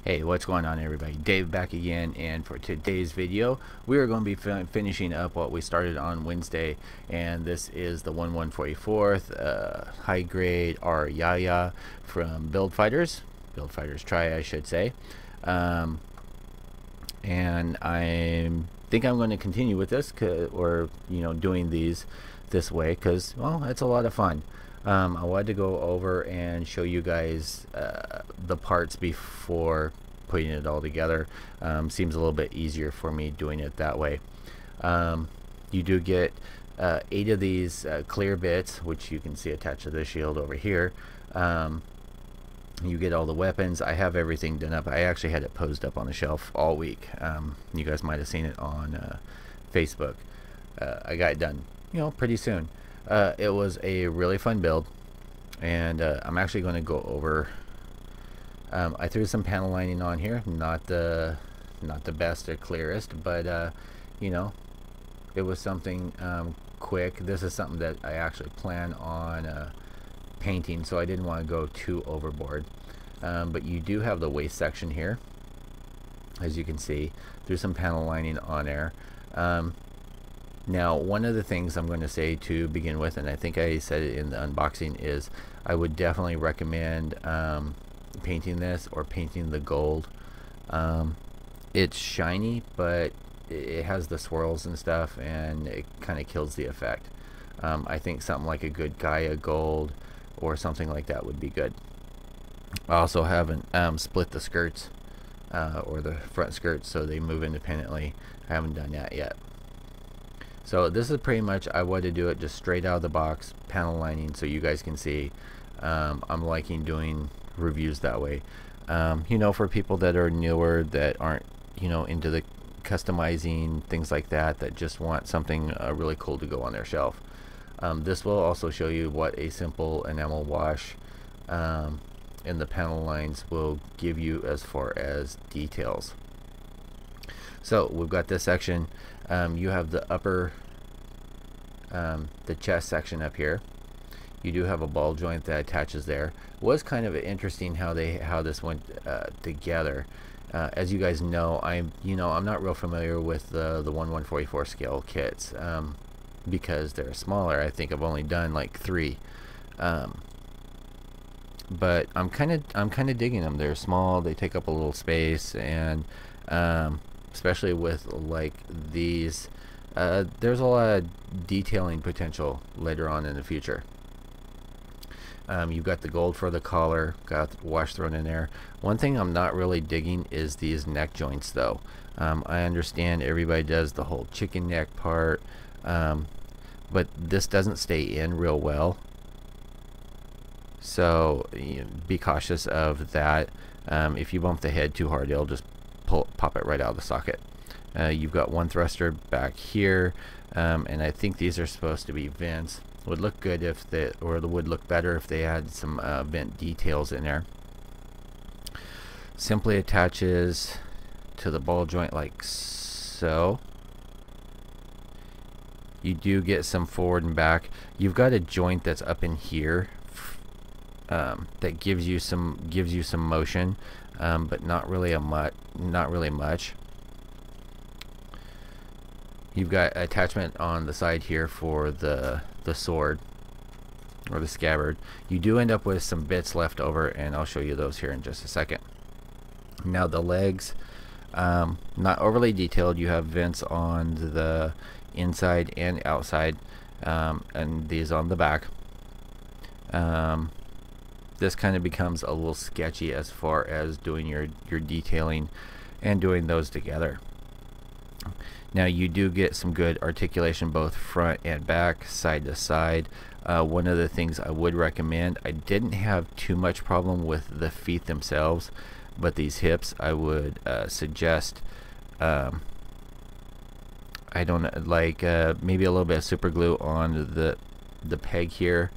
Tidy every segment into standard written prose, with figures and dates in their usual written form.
Hey, what's going on everybody? Dave back again, and for today's video we are going to be finishing up what we started on Wednesday, and this is the 1/144th high grade R-GyaGya from Build Fighters Try, I should say. And I think I'm going to continue with this, or doing these this way, because well, it's a lot of fun. I wanted to go over and show you guys the parts before putting it all together. Seems a little bit easier for me doing it that way. You do get 8 of these clear bits, which you can see attached to the shield over here. You get all the weapons. I have everything done up. I actually had it posed up on the shelf all week. You guys might have seen it on Facebook. I got it done pretty soon. It was a really fun build, and I'm actually going to go over. I threw some panel lining on here, not the best or clearest, but it was something quick. This is something that I actually plan on painting, so I didn't want to go too overboard. But you do have the waist section here, as you can see. There's some panel lining on there. Now, one of the things I'm going to say to begin with, and I think I said it in the unboxing, is I would definitely recommend painting this, or painting the gold. It's shiny, but it has the swirls and stuff, and it kind of kills the effect. I think something like a good Gaia gold or something like that would be good. I also haven't split the skirts, or the front skirts, so they move independently. I haven't done that yet. So this is pretty much, I want to do it just straight out of the box, panel lining, so you guys can see. I'm liking doing reviews that way. For people that are newer, that aren't into the customizing, things like that, that just want something really cool to go on their shelf. This will also show you what a simple enamel wash in the panel lines will give you as far as details. So we've got this section. You have the upper, the chest section up here. You do have a ball joint that attaches there. Was kind of interesting how this went together. As you guys know, I'm not real familiar with the 1/144 scale kits, because they're smaller. I think I've only done like 3. But I'm kind of digging them. They're small. They take up a little space, and especially with like these, there's a lot of detailing potential later on in the future. You've got the gold for the collar, got the wash thrown in there. One thing I'm not really digging is these neck joints, though. I understand everybody does the whole chicken neck part, but this doesn't stay in real well, so be cautious of that. If you bump the head too hard, it'll just pop it right out of the socket. You've got one thruster back here, and I think these are supposed to be vents. Would look good if they, or would look better if they had some vent details in there. Simply attaches to the ball joint like so. You do get some forward and back. You've got a joint that's up in here that gives you some motion, but not really much. You've got attachment on the side here for the sword, or the scabbard. You do end up with some bits left over, and I'll show you those here in just a second. Now the legs, not overly detailed. You have vents on the inside and outside, and these on the back. This kind of becomes a little sketchy as far as doing your detailing and doing those together. Now you do get some good articulation both front and back, side to side. One of the things I would recommend, I didn't have too much problem with the feet themselves, but these hips I would suggest, I don't like, maybe a little bit of super glue on the peg here,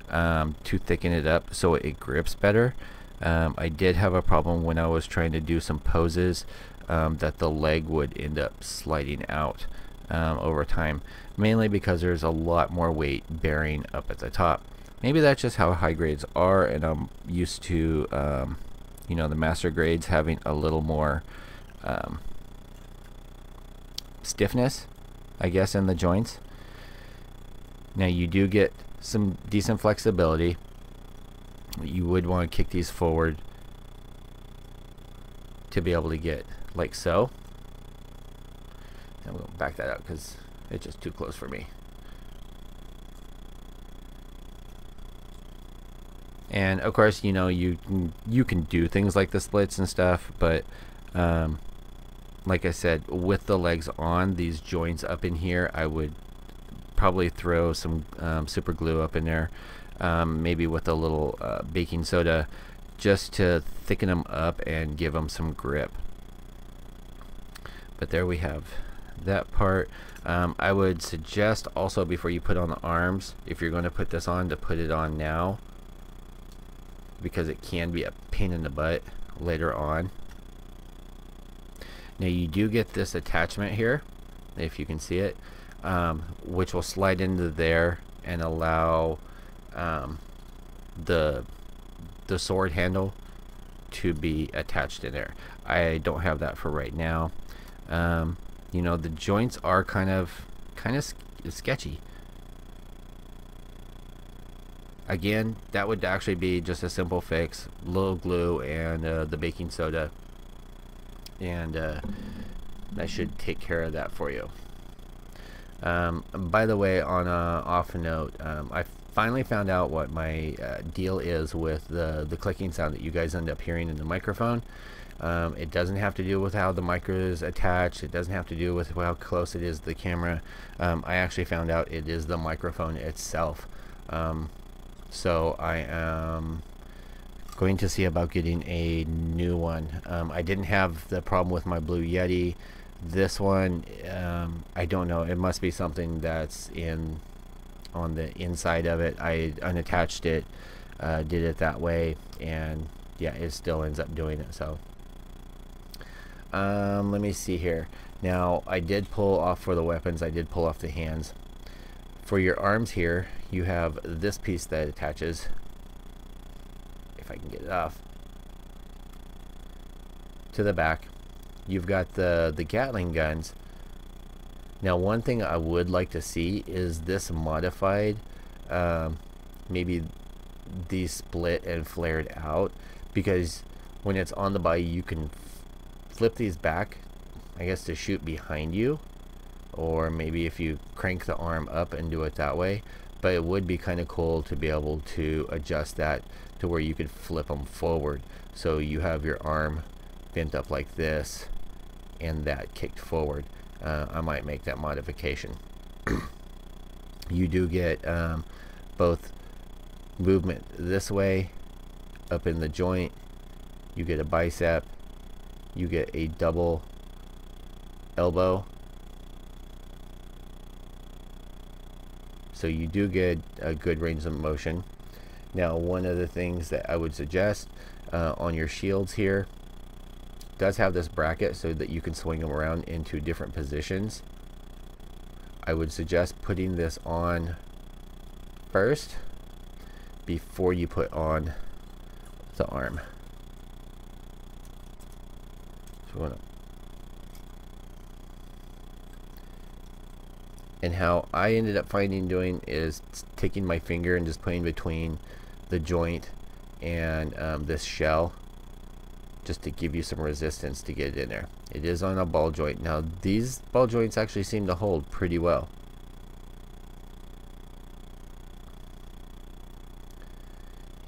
to thicken it up so it grips better. I did have a problem when I was trying to do some poses, that the leg would end up sliding out over time, mainly because there's a lot more weight bearing up at the top. Maybe that's just how high grades are, and I'm used to you know, the master grades having a little more stiffness, I guess, in the joints. Now you do get some decent flexibility. You would want to kick these forward to be able to get like so. And we'll back that out because it's just too close for me. And of course, you know, you can do things like the splits and stuff, but like I said, with the legs on, these joints up in here, I would probably throw some super glue up in there, maybe with a little baking soda, just to thicken them up and give them some grip. But there we have that part. I would suggest also, before you put on the arms, if you're going to put this on, to put it on now, because it can be a pain in the butt later on. Now you do get this attachment here, if you can see it, which will slide into there and allow the sword handle to be attached in there. I don't have that for right now. You know, the joints are kind of sketchy. Again, that would actually be just a simple fix: little glue and the baking soda, and that should take care of that for you. By the way, on a off note, I finally found out what my deal is with the clicking sound that you guys end up hearing in the microphone. It doesn't have to do with how the mic is attached. It doesn't have to do with how close it is to the camera. I actually found out it is the microphone itself. So I am going to see about getting a new one. I didn't have the problem with my Blue Yeti. This one, I don't know. It must be something that's on the inside of it. I unattached it, did it that way, and yeah, it still ends up doing it. So let me see here. Now I did pull off for the weapons. I did pull off the hands. For your arms here, you have this piece that attaches, if I can get it off, to the back. You've got the Gatling guns. Now one thing I would like to see is this modified, maybe these split and flared out, because when it's on the body you can flip these back, I guess, to shoot behind you, or maybe if you crank the arm up and do it that way. But it would be kind of cool to be able to adjust that to where you could flip them forward, so you have your arm bent up like this and that kicked forward. I might make that modification. You do get both movement this way up in the joint. You get a bicep, you get a double elbow, so you do get a good range of motion. Now one of the things that I would suggest on your shields here, does have this bracket so that you can swing them around into different positions. I would suggest putting this on first before you put on the arm. So and how I ended up doing is taking my finger and just putting between the joint and this shell, just to give you some resistance to get it in there. It is on a ball joint. Now these ball joints actually seem to hold pretty well.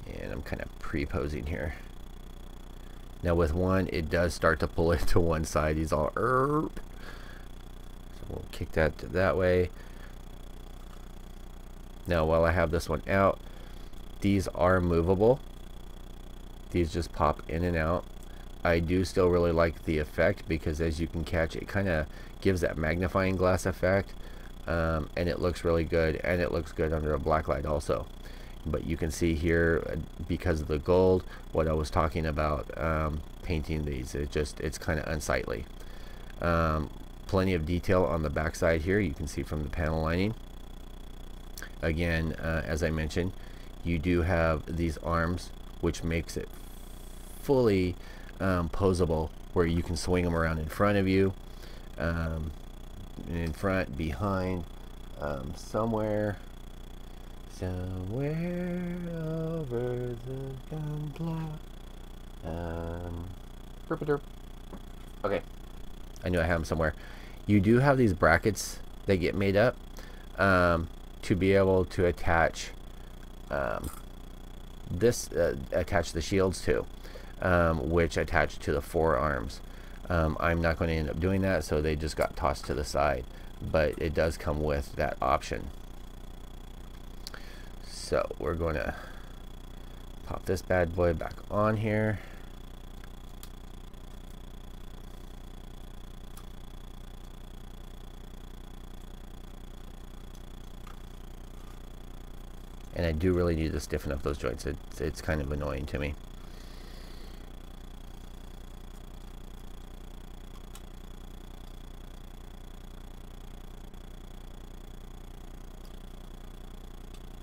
And I'm kind of pre-posing here. Now with one, it does start to pull it to one side. He's all so we'll kick that to that way. Now while I have this one out, these are movable. These just pop in and out. I do still really like the effect, because as you can catch, it kind of gives that magnifying glass effect, and it looks really good, and it looks good under a black light also. But you can see here, because of the gold, what I was talking about, painting these, it's kind of unsightly. Plenty of detail on the back side here, you can see from the panel lining. Again, as I mentioned, you do have these arms, which makes it fully posable, where you can swing them around in front of you, in front, behind, somewhere over the gun cloud. Okay, I knew I had them somewhere. You do have these brackets that get made up to be able to attach attach the shields to, which attach to the forearms. I'm not going to end up doing that, so they just got tossed to the side, but it does come with that option. So we're going to pop this bad boy back on here. And I do really need to stiffen up those joints. It's kind of annoying to me.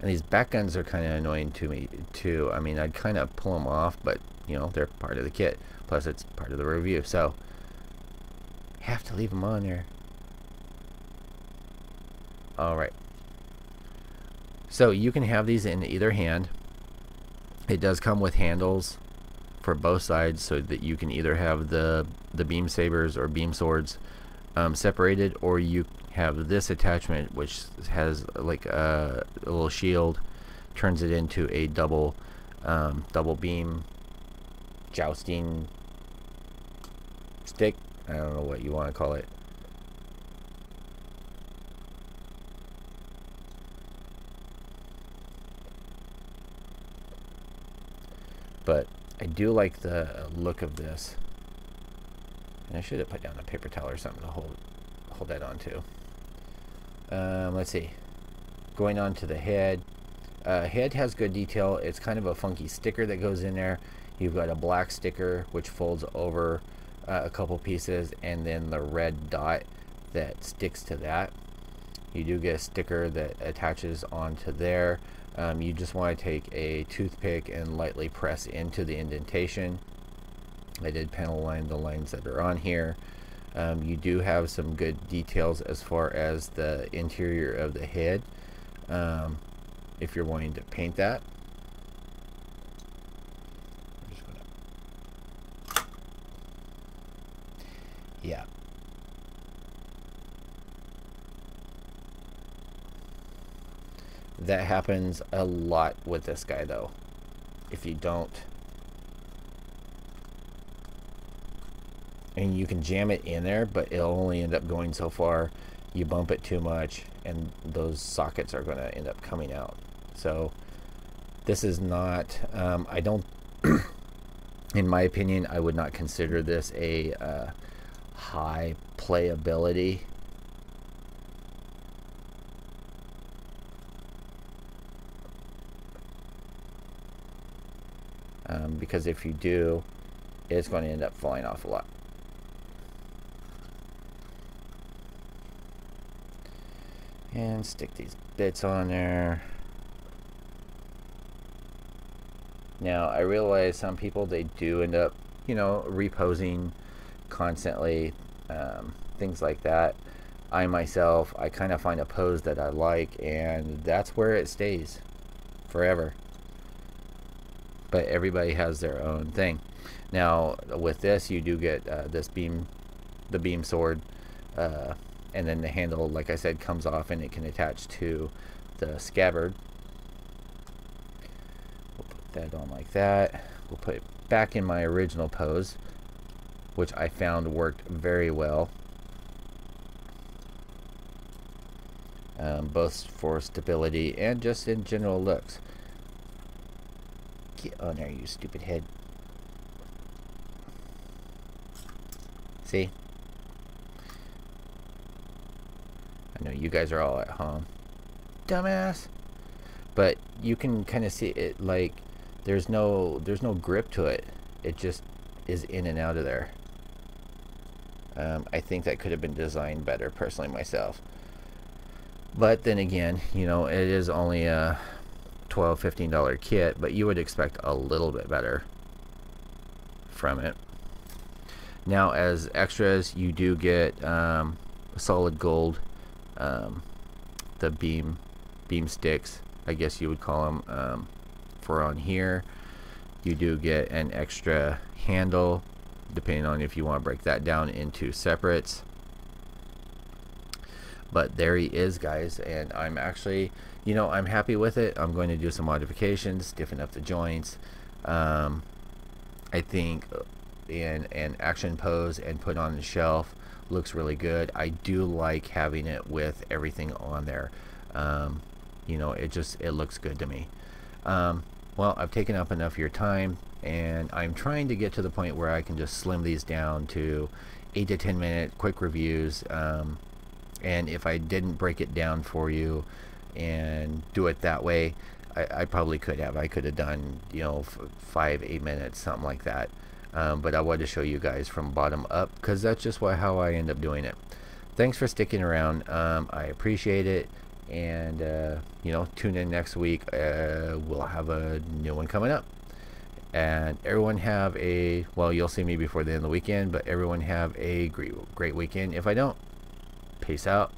And these back guns are kind of annoying to me too. I mean, I'd kind of pull them off, but you know, they're part of the kit. Plus it's part of the review, so have to leave them on there. Alright. So you can have these in either hand. It does come with handles for both sides, so that you can either have the beam sabers or beam swords separated, or you have this attachment which has like a little shield, turns it into a double beam jousting stick. I don't know what you want to call it. But I do like the look of this. And I should have put down a paper towel or something to hold that on to. Let's see. Going on to the head. Head has good detail. It's kind of a funky sticker that goes in there. You've got a black sticker which folds over a couple pieces, and then the red dot that sticks to that. You do get a sticker that attaches onto there. You just want to take a toothpick and lightly press into the indentation. I did panel line the lines that are on here. You do have some good details as far as the interior of the head, if you're wanting to paint that. I'm just gonna... Yeah. That happens a lot with this guy though. If you don't, and you can jam it in there, but it'll only end up going so far. You bump it too much and those sockets are going to end up coming out. So this is not, I don't, in my opinion, I would not consider this a high playability. Because if you do, it's going to end up falling off a lot. And stick these bits on there. Now I realize some people, they do end up, you know, reposing constantly, things like that. I myself, I kind of find a pose that I like, and that's where it stays forever. But everybody has their own thing. Now with this, you do get this beam, the beam sword, and then the handle, like I said, comes off and it can attach to the scabbard. We'll put that on like that. We'll put it back in my original pose, which I found worked very well, both for stability and just in general looks. Get on there, you stupid head. See? I know you guys are all at home. Dumbass! But you can kind of see it, like there's no grip to it. It just is in and out of there. I think that could have been designed better, personally, myself. But then again, you know, it is only a $12–15 kit, but you would expect a little bit better. from it. Now, as extras, you do get solid gold, the beam sticks, I guess you would call them, for on here. You do get an extra handle, depending on if you want to break that down into separates. But there he is, guys, and I'm actually, you know, I'm happy with it. I'm going to do some modifications, stiffen up the joints. I think in an action pose and put on the shelf looks really good. I do like having it with everything on there. You know, it looks good to me. Well, I've taken up enough of your time, and I'm trying to get to the point where I can just slim these down to 8 to 10 minute quick reviews. And if I didn't break it down for you and do it that way, I probably could have. I could have done, you know, 5-8 minutes, something like that. But I wanted to show you guys from bottom up, because that's just how I end up doing it. Thanks for sticking around. I appreciate it. And you know, tune in next week. We'll have a new one coming up. And everyone have a, well, you'll see me before the end of the weekend, but everyone have a great weekend. If I don't, peace out.